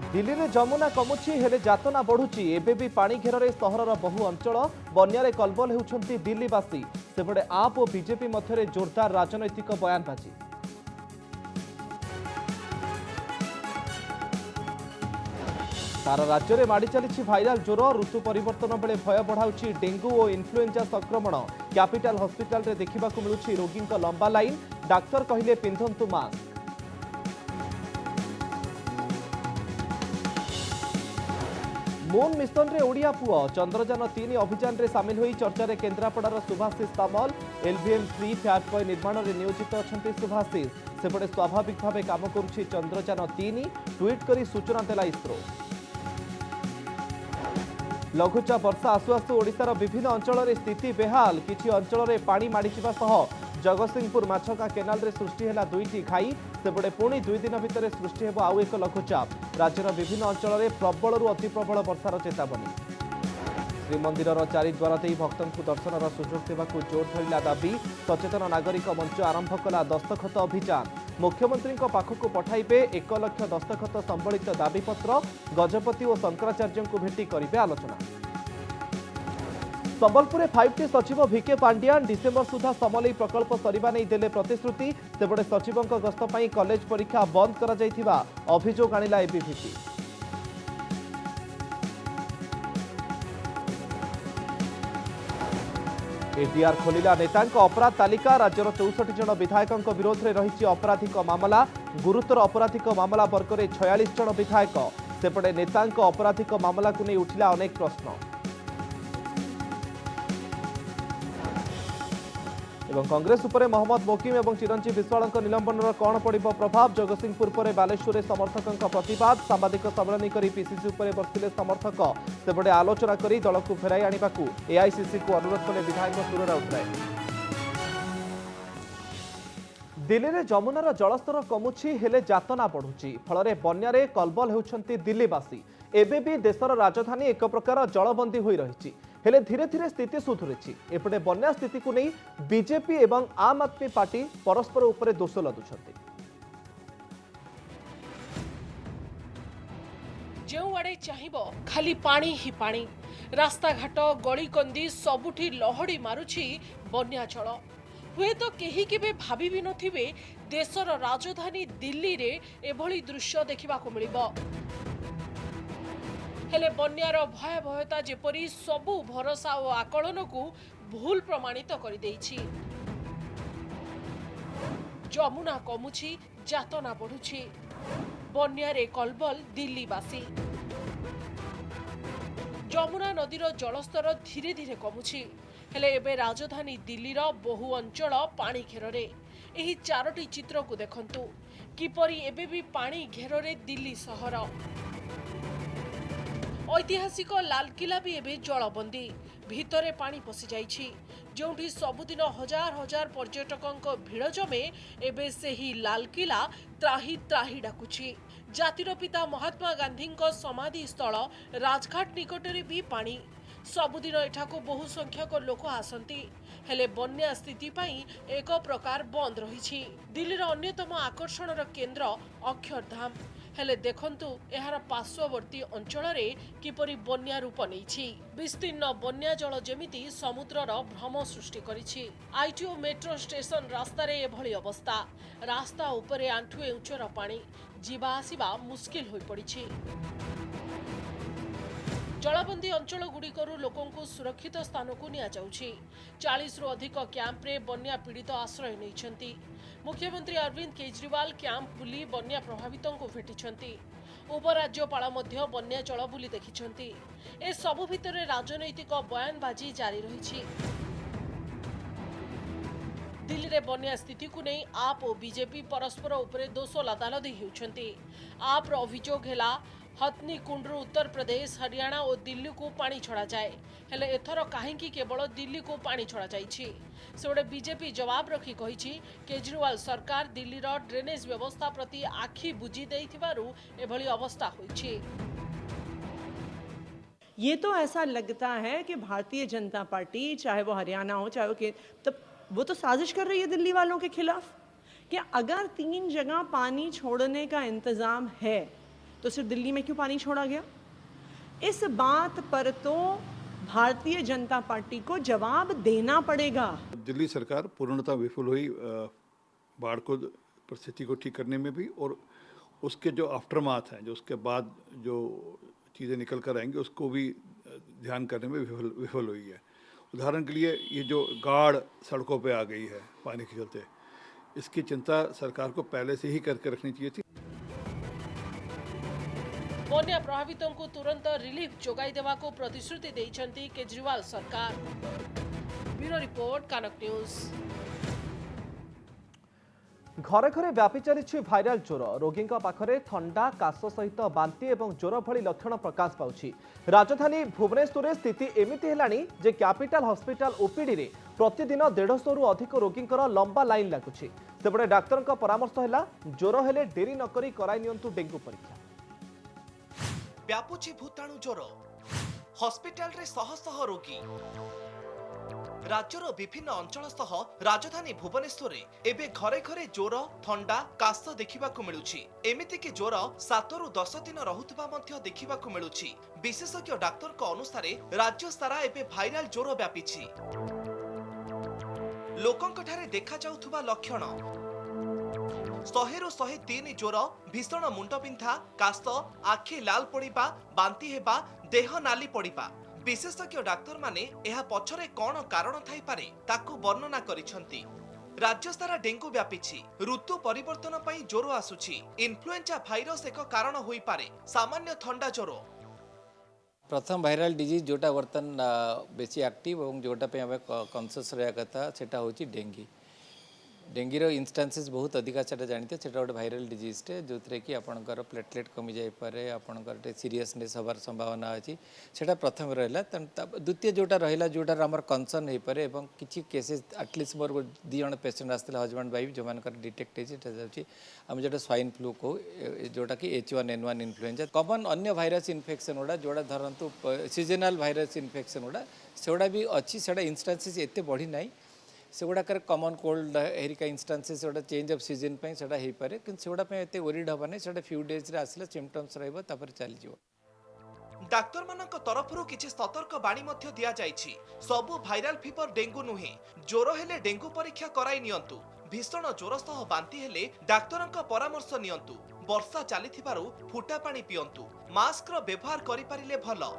दिल्ली में जमुना कमुची हेले जातना बढ़ुची एबे भी पानी घेर सहरर बहु अंचल बन्यारे कलबल होउछंती दिल्लीवासी सेपटे आप और बीजेपी मध्य जोरदार राजनैतिक बयानबाजी। सारा राज्य में माड़ी चली भाइराल ज्वर ऋतु परिवर्तन बेले भय बढ़ाऊँ डेंगू और इन्फ्लुएंजा संक्रमण कैपिटल हॉस्पिटल रे देखा मिलूँ रोगी लंबा लाइन डाक्तर कहले पिंधंतु मास्क। मून मिशन रे ओडिया पुआ चंद्रयान 3 अभियान रे सामिल होई चर्चा केन्द्रापड़ार सुभाषिष सामल LVM-3 फ्याटकॉय निर्माण में नियोजित अच्छा सुभाषिष सेपटे स्वाभाविक भाव काम करुछि चंद्रयान 3 ट्वीट करी सूचना देला इसरो। लघुचाप वर्षा आसु आसु ओडिशार विभिन्न अंचल रे स्थिति बेहाल किछि अंचल रे पानी माड़ी जिबा सह जगतसिंहपुर माछका केनाल रे सृष्टि हैला 2टी घाई सेपटे पुणी 2 दिन भितर सृष्टि हेबो आउ एक लघुचाप राज्यर विभिन्न अंचल रे प्रबल अति प्रबल वर्षार चेतावनी। श्रीमंदिर चारिद्वार दे भक्तों दर्शनर सुजोग देवाकू जोर धरिला दाबी सचेतन नागरिक मंच आरंभ कला दस्तखत अभियान मुख्यमंत्री पाखक पठाइबे 1 लाख दस्तखत संबलित दाबीपत्र गजपति और शंकराचार्य को भेटी करिवे आलोचना। संबलपुर 5T सचिव VK पांड्यान डिसेम्बर सुधा समलई प्रकल्प सरिबा नहीं देले प्रतिश्रुति सेपटे सचिवों गस्त पर कॉलेज परीक्षा बंद करा जायथिबा अभियोग आनिला एबीवीपी। एडीआर खोलिला नेतांक अपराध तालिका राज्यर 64 जन विधायकों विरोध में रही अपराधिक मामला गुरुतर अपराधिक मामला वर्ग में 46 जन विधायक सेपटे नेतांक अपराधिक मामला को नहीं उठिला अनेक प्रश्न। एवं कांग्रेस उपरे मोहम्मद मोकिम और चिरंजीव विश्वाल निलंबन कौन पड़ो प्रभाव जगतसिंहपुर पर बालेश्वर समर्थकों प्रतिवाद सांबादिक सम्मेलन कर पीसीसी उपर बसते समर्थक सेपटे आलोचना कर दल को फेराई आने को एआईसीसी को अनुरोध कले विधायक सुर राउतराय। दिल्ली में जमुनार जलस्तर कमुछि हेले जातना बढ़ुची फल बन्यारे कलबल होउछंती दिल्लीवासी एबे भी देशर राजधानी एक प्रकार जलबंदी होई रहिछि हेले धीरे धीरे स्थिति सुधुरी एपटे बन्या स्थिति को नहीं बीजेपी एवं आम आदमी पार्टी परस्पर उपरे दोष लदुछंती। जो आड़े चाहिबो खाली पानी ही पानी रास्ता घाट गली कंदी सबुठी लहड़ी मारुछि बन्या जल हुए तो केही केबे भाबी भी नथिबे देशर राजधानी दिल्ली रे एभली दृश्य देखिबाको मिलिबो हेले बन्यार भयावहता जेपरी सबु भरोसा और आकलन को भूल प्रमाणित कर देइछि। जमुना कमुछि जातना बढ़ुछि बन्यारे कलबल दिल्लीवासी जमुना नदीर जलस्तर धीरे धीरे कमुछि हेले एबे राजधानी दिल्लीर बहु अंचल पानी घेरे एही 4टी चित्र को देखंतु किपरि एबे भी पानी घेरे दिल्ली सहर ऐतिहासिक लालकिला भी एबे जलबंदी भितरे पानी पशि जाइछि जोंठी सबुदिन हजार हजार पर्यटकों भिड़ जमे एबे सेही लालकिला त्राही त्राही डाकुछि। जातिर पिता महात्मा गांधी समाधि स्थल राजघाट निकटरे भी पानी सबुदिन एठाको बहु संख्यक लोक आसंती हेले बन्या स्थिति पाई एक प्रकार बंद रही। दिल्लीर अन्यतम आकर्षणर केन्द्र अक्षरधाम हेले देखंतु एहार पार्श्ववर्ती अंचल किपरि बन्या रूप नहीं विस्तीर्ण बन्या जल जेमिति समुद्रर भ्रम सृष्टि करिछि। आईटीओ मेट्रो स्टेशन रास्तार एभली अवस्था रास्ता उपरे आंठुए उच्चर पानी जीवा आसिबा मुस्किल होई पड़िछि। जलबंदी अंचल गुड़िकरू लोकंकु सुरक्षित स्थान को निया जाउछि 40 रु अधिक कैंप रे बन्या पीड़ित आश्रय नैछंती। मुख्यमंत्री अरविंद केजरीवाल कैंप बुली बन्या प्रभावितों को भेटिछंती उपराज्यपाल मध्य बन्या जल बुली देखिछंती ए सबु भितरे राजनैतिक बयानबाजी जारी रहिछि। दिल्ली रे बन्या स्थिति को नहीं आप और बीजेपी परस्पर उपरे दोष लदालदी हेउछंती। आप रो अभियोग हेला हथनी कुंडरू उत्तर प्रदेश हरियाणा और दिल्ली को पानी छड़ा जाए हेले एथर काहेकि केवल दिल्ली को पानी छड़ा जाइछि सेबडे बीजेपी जवाब रखी कहिछि केजरीवाल सरकार दिल्ली रो ड्रेनेज व्यवस्था प्रति आखि बुझी देइथिबारु एभली अवस्था होइछि। ये तो ऐसा लगता है कि भारतीय जनता पार्टी चाहे वो हरियाणा हो चाहे वो तो साजिश कर रही है दिल्ली वालों के खिलाफ कि अगर 3 जगह पानी छोड़ने का इंतजाम है तो सिर्फ दिल्ली में क्यों पानी छोड़ा गया? इस बात पर तो भारतीय जनता पार्टी को जवाब देना पड़ेगा। दिल्ली सरकार पूर्णतः विफल हुई बाढ़ को परिस्थिति को ठीक करने में भी, और उसके जो आफ्टरमाथ हैं, जो उसके बाद जो चीज़ें निकल कर आएंगी उसको भी ध्यान करने में विफल हुई है। उदाहरण के लिए ये जो गाढ़ सड़कों पे आ गई है पानी के चलते, इसकी चिंता सरकार को पहले से ही करके रखनी चाहिए थी। बन्या प्रभावितों को तुरंत रिलीफ जोगाई देवा को प्रतिश्रुति देइछंती केजरीवाल सरकार। Bureau report, Kanak news. घरे घरे व्यापी चली भाइराल ज्वर। रोगी पाखरे थंडा, काश सहित बांती और ज्वर भली लक्षण प्रकाश पाउछि। राजधानी भुवनेश्वर में स्थिति एमिति हेलानी जे कैपिटल हॉस्पिटल ओपीडी रे प्रतिदिन 150 रु अधिक रोगी लंबा लाइन लगुछि। सेपटे डाक्तर परामर्श है ज्वर हेले डेरी नकरी कराई नियंतु डेंगू परीक्षा। व्यापुछि भूताणु ज्वर, हॉस्पिटल रे शह शह रोगी। राज्यर विभिन्न अंचल सह राजधानी भुवनेश्वर में एबे घरे घरे ज्वर, थंडा, काश देखिबाकु मिलुछि। एमिति कि ज्वर 7 रु 10 दिन रहुतबा मध्य देखिबाकु मिलुछि। विशेषज्ञ डाक्तर को अनुसारे राज्य सारा एबे भाइराल ज्वर व्यापिछि। लोकंक ठारे देखा जाउथुबा लक्षण 100 रु 103 ज्वर, भीषण मुंडबिंधा, काश, आखि लाल पड़िबा, बांती हेबा, देह नाली पड़िबा। विशेषज्ञ डाक्तर माने एहा पछरे कोन कारण थाई पारे ताकू वर्णना करिसंती। राज्य सारा डेंगू व्यापिछि। ऋतु परिवर्तन पई ज्वर आसुछि। इन्फ्लुएंजा भाइरस एक कारण होई पारे। सामान्य थंडा ज्वर प्रथम भाइराल डिजीज जोटा बर्तन बेसी एक्टिव और जोटा पे हमें कॉन्शियस रहा कथा सेटा होची डेंगी। डेंगीर इन्स्टान्सेस बहुत अधिका से जानते हैं। गोटे भाइराल डिजीजटे जो थे कि आपंकर प्लेटलेट कमी जापे, आपंकर सीरीयसनेस हबार संभावना अच्छी। से प्रथम रहा। द्वितीय जोटा रहा जोटार आम कनसर्न हो पाए और किसी केसेस एटलिस्ट मोर 2 जन पेसेंट आसते हजबैंड वाइफ जो डिटेक्ट होती आम जो स्वाइन फ्लू को जोटा कि H1N1 इन्फ्लुएंजा कमन अन्य भाइरस इन्फेक्शन गुड़ा जोड़ा धरतु सीजनल भाइरस इन्फेक्शन गुड़ा से भी अच्छी से इन्स्टान्सेस एत बढ़ी ना से गुड़ाक कमन कोल्ड हेरिका इन्स्टान्सेस गोटे चेंज ऑफ सीजन से हो पाए कि से एत ओरिड हबा नहीं से फ्यू डेज आसले सिम्पटम्स रही चली। डाक्तर मानक तरफरु किछि सतर्क बाणी मध्य दिया जाइछि। सबु भाइराल फीवर डेंगू नुहे। ज्वर हेले डेंगू परीक्षा कराई नियंतु। भीषण ज्वर सह बांती हेले डाक्तरक परामर्श नियंतु। वर्षा चलीथिबारु फुटा पानी पियंतु। मास्क रो व्यवहार करि पारिले भल।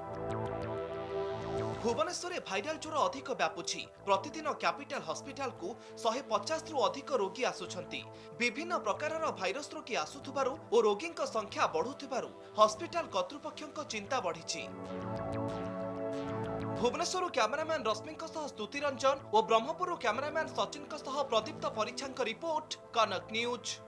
भुवनेश्वर में भाइराल ज्वर अधिक व्यापुछि। प्रतिदिन कैपिटल हॉस्पिटल को 150 रु अधिक रोगी आसुछंती। विभिन्न प्रकारर भाइरस रोगी आसुथुबारु और रोगी संख्या बढ़ुथुबारु हॉस्पिटल कर्तृपक्षक चिंता बढ़िछि। भुवनेश्वर कैमरामैन रश्मिक स्तुति रंजन और ब्रह्मपुर कैमरामैन सचिन प्रदीप्त परीक्षा रिपोर्ट, कनक न्यूज।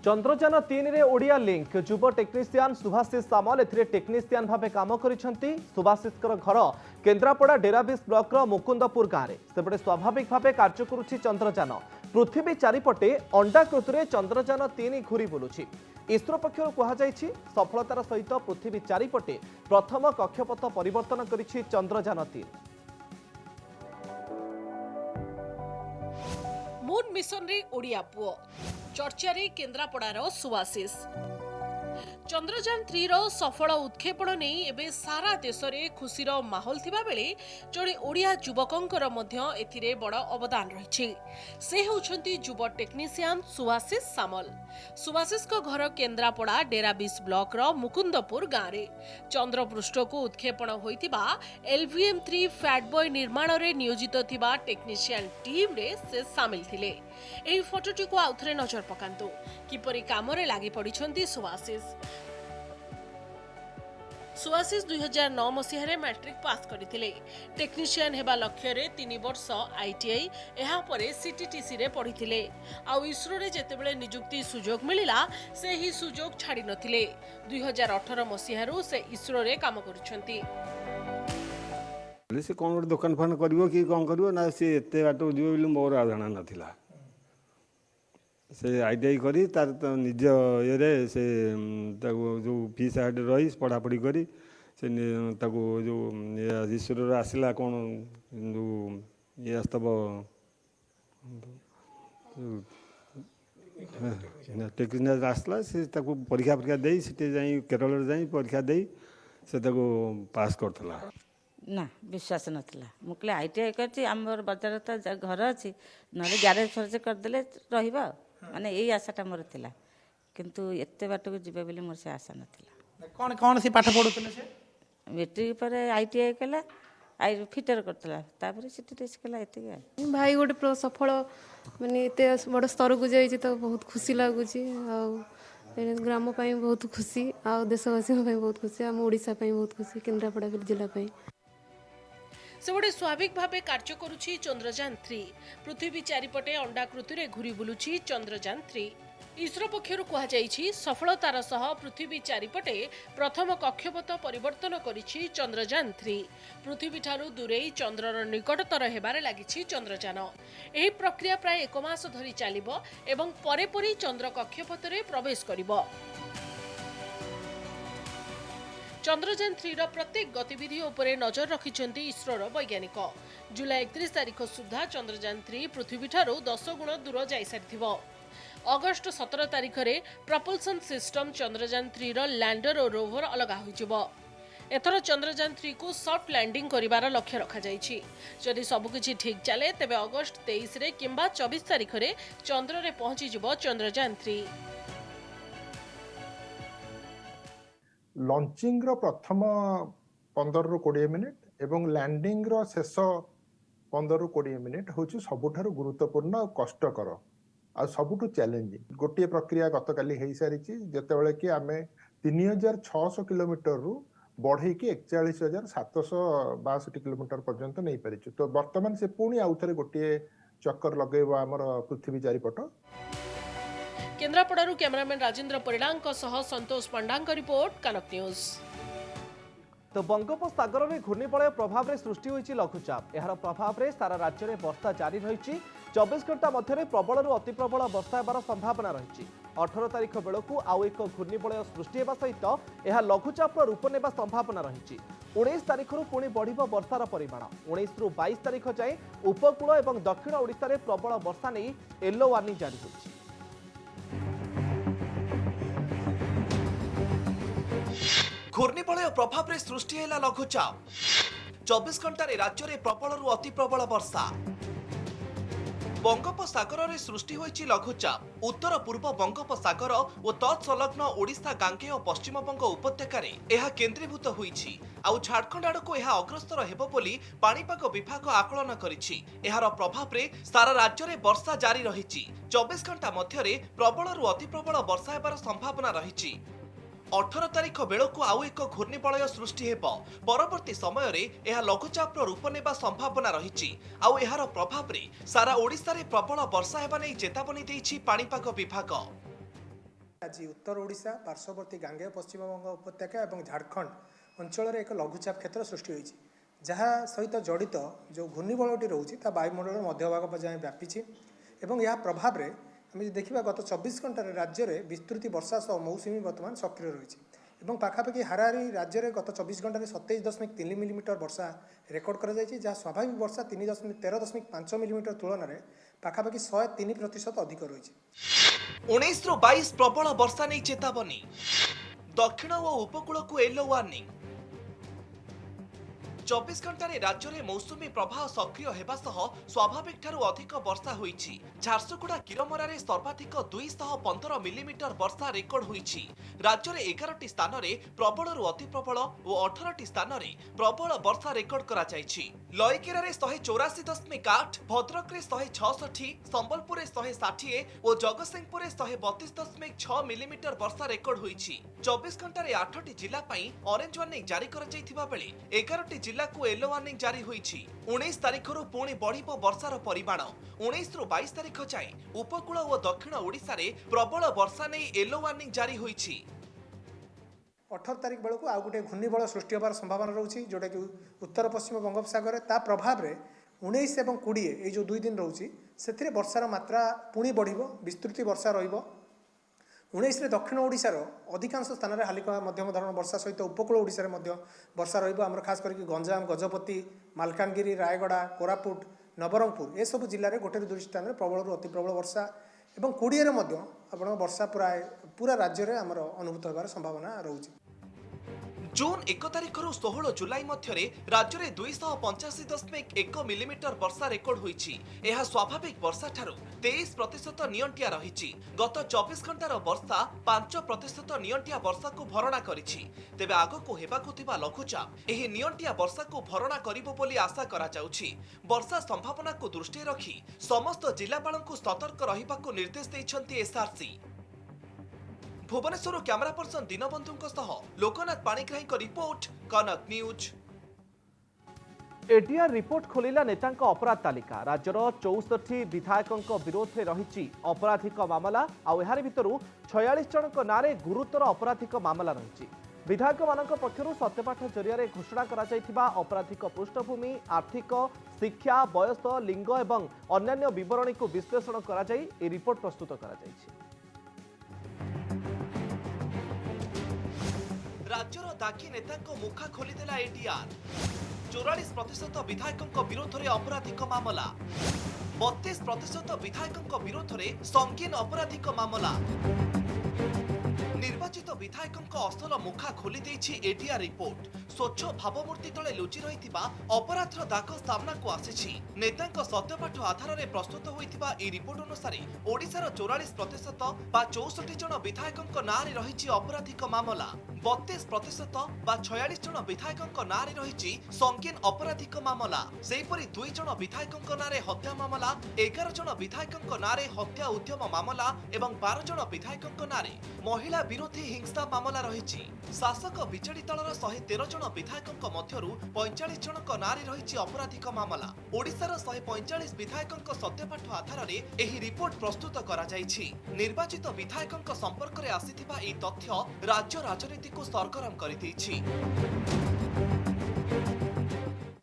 चंद्रयान 3 रे ओडिया लिंक युव टेक्नीशियन सुभाषिष सामल एथिरे टेक्नीशियन भावे काम करिसेंती। सुभाषिषकर घर केन्द्रापड़ा डेराबिस ब्लॉक रो मुकुंदपुर गाँव में। सेपटे स्वाभाविक भावे कार्य करुछि चंद्रयान। पृथ्वी चारिपटे अंडाकृति चंद्रयान 3 घूरी बुलुछि। इसरो पक्षर कहुଯାଇଛି सफलतार सहित पृथ्वी चारिपटे प्रथम कक्षपथ परिवर्तन करिछि चंद्रयान 3। मून मिशन रे ओडिया पुओ चर्चा रे केन्द्रापड़ार सुभाषिष। चंद्रयान 3 रो सफल उत्क्षेपण नहीं एबे सारा देश रे खुशीर माहौल थिबा बेले जड़े ओडिया युवकंकर मध्य एथिरे बड़ अवदान रहिछि। से होउछंती युव टेक्नीशियन सुभाषिष सामल। सुभाषिष को घर केन्द्रापड़ा डेराबिस ब्लॉक रो मुकुंदपुर गाँव रे चंद्रपृष्ठ को उत्क्षेपण होइतिबा LVM-3 फैटबॉय निर्माण रे नियोजित थिबा टेक्नीशियन टीम रे से शामिल थिले। एही फोटोटी को आउथरे नजर पकांतु किपरि काम रे लागि पडिछंती सुभाषिष। सुभाषिष 2009 मसीह मैट्रिक पास करथिले। टेक्नीशियन हेबा लक्ष्य रे 3 वर्ष ITI एहा परे CTTC रे पढ़िथिले। आ इसरो रे जेतेबेले नियुक्ति सुजोग मिलिला से ही सुजोग छाडी नथिले। 2018 मसीह रु से इसरो रे काम करूछंती। से कौन गोटे दुकान फान करिवो कि कौन करिवो ना से एते बाट जिवो बोली मोर आधारणा नथिला। से ITI करी तार तो निज ये से जो फी साइड रही पढ़ापढ़ी करी से जो ईश्वर आसला कौन जो ये आस्तव टेक्निशियन आसला से ताको परीक्षा परीक्षा देई सिटी जाई केरल जाई परीक्षा देई से ताको पास करथला। ना विश्वास नथिला मु कहले आईटीआई करछि हमर बजार त घर अछि नले ग्यारेज खर्च करदेले रहिबा माने एई आशाटा मोर थिला किंतु एते बाट को जिबे बोली मोर से आशा नथिला। कौन कौन सी पाठ पढ़ुतले से मैट्रिक पर आईटीआई कला आई फिटर करतला तापर सिटी टेस्ट कला एते भाई गोटे सफल माने एते बड़ स्तर को जाई तो बहुत खुशी लागुची आ ग्राम पाई बहुत खुशी आ देशवासी बहुत खुशी आम ओडिशा पाई बहुत खुशी केन्द्रापड़ा जिला पाई सेबड़े स्वाभाविक भावे कार्य करुछि चंद्रयान 3 पृथ्वी चारिपटे अंडाकृति रे घुरी बुलुछि चंद्रयान 3 इसरो पक्षरु कहा जाइछि सफलतार सह पृथ्वी चारिपटे प्रथम कक्षपथ परिवर्तन करिछि चंद्रयान 3 पृथ्वी ठारू दूरे चंद्रर निकटतर हेबारे लागिछि चंद्रयान एही प्रक्रिया प्राय 1 मास धरि चालिबो एवं परे परे चंद्र कक्षपथरे प्रवेश करिबो। चंद्रयान 3 प्रत्येक गतिविधि उपरे नजर रखिछन्ति इसरोर वैज्ञानिक जुलाई 31 तारिख सुधा चंद्रयान 3 पृथ्वी ठारू 10 गुण दूर जाई सारिथिबो। अगस्ट 17 तारिख रे प्रपल्सन सिस्टम चंद्रयान 3 रो लैंडर और रोवर अलगा होइजिबो। एथर चंद्रयान 3 को सॉफ्ट लैंडिंग करिवार लक्ष्य रखा जाइछि जदि सब किछि ठीक चले तेबे अगस्ट 23 रे किंबा 24 तारिख रे चंद्र रे पहुंची जिवो चंद्रयान 3। लॉन्चिंग रो प्रथम 15 रु 20 मिनिट एवं लैंडिंग रो शेष 15 रु 20 मिनिट होछि सबुठारु गुरुत्वपूर्ण और कष्टकर आ सबुठु चैलेंजिंग गोटे प्रक्रिया गतकाली हो सारी जितेबाला कि आम 3600 किलोमीटर रु बढ़े कि 41,762 किलोमीटर पर्यंत नहीं पारी तो वर्तमान से पुणी आउ थे गोटे चक्कर लगेब आमर पृथ्वी चारिपट। केन्द्रापड़ारू कैमरामैन राजेंद्र परिडांक सह संतोष पंडांक रिपोर्ट कनक न्यूज। तो बंगोपसागर में घूर्णिबलय प्रभाव में सृष्टि होइछि लघुचाप यार प्रभाव में सारा राज्य में वर्षा जारी रही 24 घंटा मध्य प्रबल अति प्रबल वर्षा होबार संभावना रही 18 तारिख बेलू आउ एक घूर्णिबलय सृष्टि होगा सहित यह लघुचाप रूप नेबा संभावना रही 19 तारिख पुणी बढ़ वर्षार परिमाण 19 रु 22 तारिख जाए उपकूल और दक्षिण ओडिशा रे प्रबल वर्षा नहीं येलो वार्निंग जारी होइछि। घूर्णिबलय प्रभाव रे सृष्टि हैला लघुचाप 24 घंटे राज्य में प्रबल रु अति प्रबल वर्षा बंगोपसागर रे सृष्टि होइछि लघुचाप उत्तर पूर्व बंगोपसागर और तत्संलग्न ओडिशा गांगे और पश्चिमबंग उपत्यका रे एहा केंद्रीभूत होइछि आउ झारखंड आड़को एहा अग्रसर हेबो बोली पाणीपाग विभाग आकलन करिछि। एहार प्रभाव रे सारा राज्य में वर्षा जारी रहिछि 24 घंटा मध्य प्रबल रु अति प्रबल वर्षा हेबार संभावना रहिछि। 18 तारिख बेलू आउ एक घूर्णिबलय सृष्टि हेबो परवर्ती समय रे एहा लघुचापर रूप नेबा संभावना रहिछि आउ एहार प्रभाव रे सारा ओडिशा रे प्रबल वर्षा हेबा नै चेतावनी दैछि पाणीपाग विभाग। आज उत्तर ओडिशा पार्श्ववर्ती गांगेय पश्चिमबंग उपत्यका और झारखंड अंचल एक लघुचाप क्षेत्र सृष्टि होइछि जहाँ सहित जड़ित जो घूर्णिबलयटी रोचे ता वायुमंडल मध्यभाग पर्याय व्यापी और यह प्रभाव रे आम देखा गत 24 घंटे राज्य में विस्तृति वर्षा सह मौसुमी वर्तमान सक्रिय रही पाखापाखि हाराहारी राज्य में गत 24 घंटे 27.3 मिलीमीटर वर्षा रेकर्ड कर जहाँ स्वाभाविक वर्षा 13.5 मिलीमीटर तुलन में पाखापाखि 103% अधिक रही 19 रु 22 प्रबल वर्षा नहीं चेतावनी दक्षिण और उपकूल को येलो वार्निंग 24 घंटे राज्य में मौसुमी प्रवाह सक्रिय होगा सह स्वाभाविक ठारू अधिक वर्षा होइछि। झारसुगुड़ा किरमरा रे सर्वाधिक 215 मिलीमीटर वर्षा रेकर्ड होइछि। राज्य में 11टी स्थान में प्रबल रु अति प्रबल और 18टी स्थान में प्रबल वर्षा रेकर्ड करा जाइछि। लयकेरा रे 184.8 भद्रक रे 166 संबलपुर 160 और जगतसिंहपुर 132.6 मिलीमीटर वर्षा रेकर्ड होइछि। 24 घंटे 8टी जिला पई ऑरेंज वार्निंग जारी करा जाइथिबा बेले 11टी जिला को येलो वार्निंग जारी होइछि। 19 तारिख रु पुणी बढ़िबो वर्षार परिमाण 19 रु 22 तारिख जाए उपकूल और दक्षिण ओडिशा रे प्रबल वर्षा नै येलो वार्निंग जारी होइछि। 18 तारिख बेलू आउ गोटे घूर्णिबलय सृष्टि होबार संभावना रही जोटा कि उत्तर पश्चिम बंगोपसागर ता प्रभाव रे 19 और 20 ये जो 2 दिन रोची से वर्षार मात्रा पुणी बढ़िबो विस्तृति वर्षा रहिबो। 19 रे दक्षिण ओडिशार अधिकांश स्थान में हालिका मध्यम धरण वर्षा सहित उपकूल ओडिशा रे मध्य वर्षा रहिबो। आमर खास करके गंजाम गजपति मालकानगिरी रायगड़ा कोरापुट नवरंगपुर ये सब जिले में गोटे 2 स्थान में प्रबल अति प्रबल वर्षा ଏବଂ 20 ମଧ୍ୟ ଆପଣ वर्षा पूरा राज्य में आमर अनुभूत होबार संभावना रोचे। जून 1 तारिखରୁ 16 जुलाई ମଧ୍ୟରେ ରାଜ୍ୟରେ 285.1 ମିଲିମିଟର ବର୍ଷା ରେକର୍ଡ ହୋଇଛି। ଏହା ସ୍ୱାଭାବିକ ବର୍ଷା ଠାରୁ 23% ନିଅଣ୍ଟିଆ ରହିଛି। ଗତ 24 ଘଣ୍ଟାର ବର୍ଷା 5% ନିଅଣ୍ଟିଆ ବର୍ଷାକୁ ଭରଣା କରିଛି। ତେବେ ଆଗକୁ ହେବାକୁ ଥିବା ଲଘୁଚାପ ଏହି ନିଅଣ୍ଟିଆ ବର୍ଷାକୁ ଭରଣା କରିବ ବୋଲି ଆଶା କରାଯାଉଛି। ବର୍ଷା ସମ୍ଭାବନାକୁ ଦୃଷ୍ଟିରେ ରଖି ସମସ୍ତ ଜିଲ୍ଲାପାଳଙ୍କୁ ସତର୍କ ରହିବାକୁ ନିର୍ଦ୍ଦେଶ ଦେଇଛନ୍ତି SRC. Bhubaneswar camera person Dinabandhu Loknath Panigrahi report Kanak news. ADR report खोलिला नेतांक अपराध तालिका। राज्यर 64 विधायकों विरोध में रही अपराधिक मामला आहार भितर 46 जन नारे गुरुतर अपराधिक मामला रही। विधायक मान पक्षर सत्यपाठ जरिया घोषणा करा अपराधिक पृष्ठभूमि आर्थिक शिक्षा बयस लिंग एवं अन्यान्य विवरणी को विश्लेषण कर रिपोर्ट प्रस्तुत कर राज्यर दागी नेता मुखा खोलीदेला एडीआर। 44% विधायकों विरोध में आपराधिक मामला, 32% विधायकों विरोध में संगीन आपराधिक मामला। निर्वाचित विधायकों असल मुखा खोली देछि एडीआर रिपोर्ट। स्वच्छ भावमूर्ति तले लुचि रही अपराधर दाग सामना को आसी। नेतांक सत्यपाठ आधार में प्रस्तुत होइथिबा ई रिपोर्ट अनुसार ओडिशार 44% बा 64 जन विधायकों नाँ रही अपराधिक मामला, 32% बा 46 जन विधायकों नाँ रही संगीन अपराधिक मामला। सेहीपरि 2 जन विधायकों नाँ हत्या मामला, 11 जन विधायकों नाँ हत्या उद्यम मामला एवं 12 जन विधायकों नाँ महिला विरोधी हिंसा मामला रही। शासक विजेडी दलर 113 जन विधायकों मध्यरु 45 जन नाँ रही अपराधिक मामला। ओडिशार 145 विधायकों सत्यपाठ आधार में एही रिपोर्ट प्रस्तुत करा जायछि। निर्वाचित विधायकों संपर्क में आसीथिबा एही तथ्य राज्य राजनीति को सरगरम करि दैछि।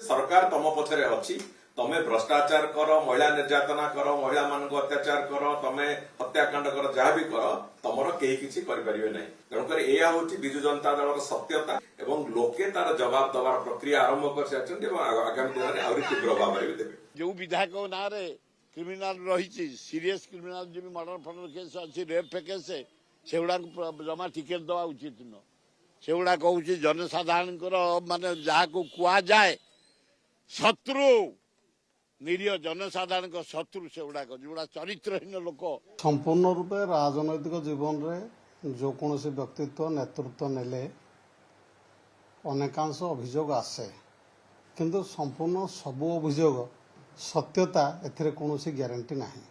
सरकार तम पछरे अछि, तमे भ्रष्टाचार कर, महिला निर्यातना कर, महिला मान अत्याचार कर, तमे हत्याकांड कर, जहाँ भी कर तमर केही किछि करि परिबे नै। तेणुकर एया होछि बिजु जनता दलर सत्यता एवं लोके तार जवाब दबार प्रक्रिया आरंभ कर सारछन्ति एवं आगामी दिन में आउरी तीव्र भाव में देबे। जो विधायक नारे क्रिमिनाल रही सीरियस क्रिमिनाल जो मर्डर फर्डर केस अच्छी रेप केस सेगुड़ा जमा टिकेट दवा उचित न। सेगुड़ा कहूँ जनसाधारण माने जहाँ को कुआ जाए शत्रु निरीह जनसाधारण शत्रु सेगुड़ा जोड़ा चरित्रहीन लोक संपूर्ण रूपे राजनैतिक जीवन रे जो कौन व्यक्तित्व नेतृत्व नेले अनेकांश अभियोग आसे, किंतु संपूर्ण सबु अभियोग सत्यता एथिरे कौनसी ग्यारंटी नहीं।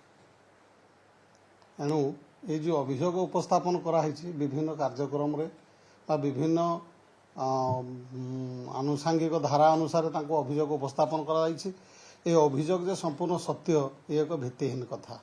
एणु ये जो अभियोग उपस्थापन कराई विभिन्न कार्यक्रम रे बा विभिन्न आनुषांगिक धारा अनुसार तांको अभियोग उपस्थापन कराई। ये अभियोग जे संपूर्ण सत्य ये एक भित्तिहीन कथा।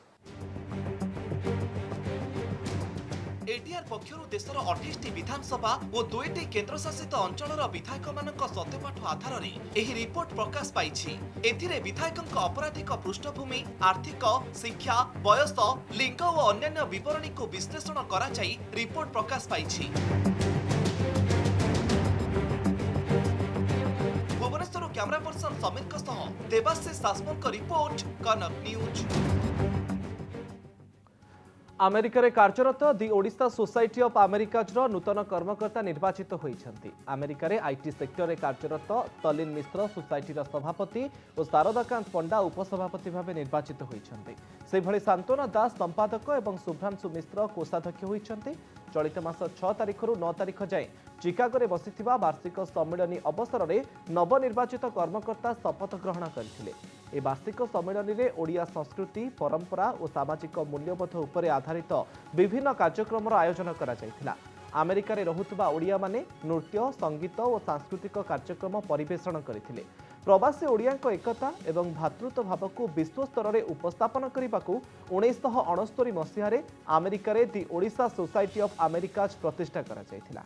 एडीआर पक्षर देशर 28 विधानसभा और 2टी केन्द्रशासित अंचलर विधायक मानक सत्यपाठ आधार में एही रिपोर्ट प्रकाश पाइछि। एथिरे विधायकों अपराधिक पृष्ठभूमि आर्थिक शिक्षा बयस लिंग और अन्यान्य विवरणी को विश्लेषण करा जाई रिपोर्ट प्रकाश पाइछि। Bhubaneswar camera person Samir Debashish Sasmal report Kanak news. America कार्यरत the Odisha society of Americas नूतन कर्मकर्ता निर्वाचित होइछन्ति। अमेरिका आईटी सेक्टर में कार्यरत तलिन मिश्र सोसाइटी सभापति और शारदाकांत पंडा उपसभापति भाव निर्वाचित होइछन्ति। सेभଳି सांत्वना दास संपादक और शुभ्रांशु मिश्र कोषाध्यक्ष होइछन्ति। चलित मास 6 तारिखରୁ 9 तारिख जाए चिकागोरे बसिथिबा वार्षिक सम्मेलन अवसर में नवनिर्वाचित कर्मकर्ता शपथ ग्रहण करथिले। ए वार्षिक सम्मेलन में ओडिया संस्कृति परंपरा और सामाजिक मूल्यबोध उपर आधारित विभिन्न कार्यक्रम आयोजन करा जायथिला। अमेरिका रे रहुतबा ओडिया माने नृत्य संगीत और सांस्कृतिक कार्यक्रम परिवेषण करथिले। प्रवासी ओडियांक एकता एवं भातृत्व भाव को विश्व स्तर में उपस्थापन करने को 1969 मसीह अमेरिका रे दि ओडिशा सोसाइटी ऑफ अमेरिकाज प्रतिष्ठा करा जायथिला।